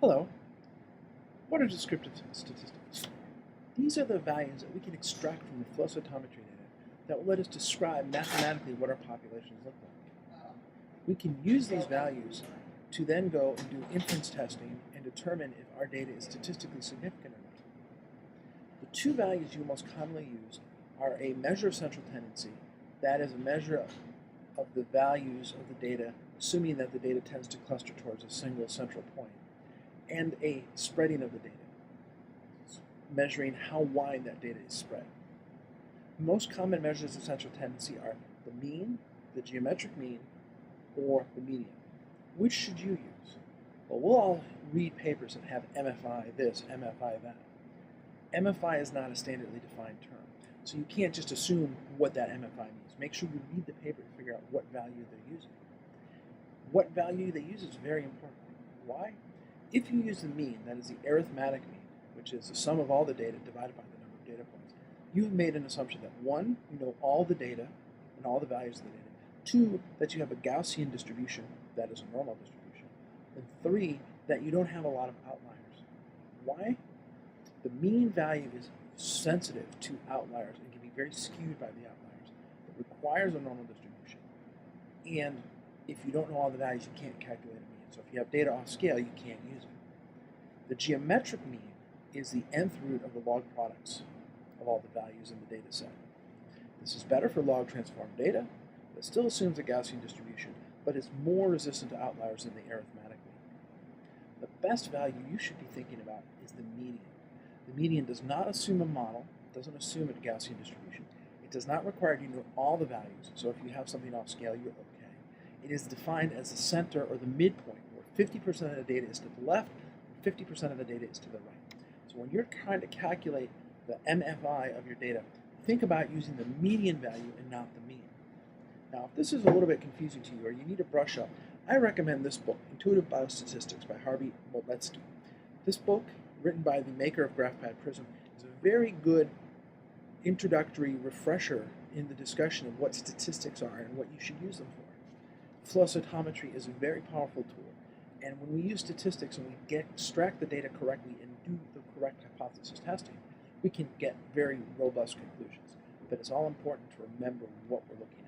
Hello, what are descriptive statistics? These are the values that we can extract from the flow cytometry data that will let us describe mathematically what our populations look like. We can use these values to then go and do inference testing and determine if our data is statistically significant or not. The two values you most commonly use are a measure of central tendency, that is a measure of the values of the data, assuming that the data tends to cluster towards a single central point, and a spreading of the data, measuring how wide that data is spread. Most common measures of central tendency are the mean, the geometric mean, or the median. Which should you use? Well, we'll all read papers that have MFI this, MFI that. MFI is not a standardly defined term, so you can't just assume what that MFI means. Make sure you read the paper to figure out what value they're using. What value they use is very important. Why? If you use the mean, that is the arithmetic mean, which is the sum of all the data divided by the number of data points, you have made an assumption that 1, you know all the data and all the values of the data, 2, that you have a Gaussian distribution, that is a normal distribution, and 3, that you don't have a lot of outliers. Why? The mean value is sensitive to outliers and can be very skewed by the outliers. It requires a normal distribution, and if you don't know all the values, you can't calculate a mean. So if you have data off scale, you can't use it. The geometric mean is the nth root of the log products of all the values in the data set. This is better for log transformed data. It still assumes a Gaussian distribution, but is more resistant to outliers than the arithmetic mean. The best value you should be thinking about is the median. The median does not assume a model, doesn't assume a Gaussian distribution. It does not require you to know all the values, so if you have something off scale, you're okay. It is defined as the center or the midpoint, where 50% of the data is to the left and 50% of the data is to the right. So when you're trying to calculate the MFI of your data, think about using the median value and not the mean. Now, if this is a little bit confusing to you or you need to brush up, I recommend this book, Intuitive Biostatistics by Harvey Moletsky. This book, written by the maker of GraphPad Prism, is a very good introductory refresher in the discussion of what statistics are and what you should use them for. Flow cytometry is a very powerful tool, and when we use statistics and we extract the data correctly and do the correct hypothesis testing, we can get very robust conclusions. But it's all important to remember what we're looking at.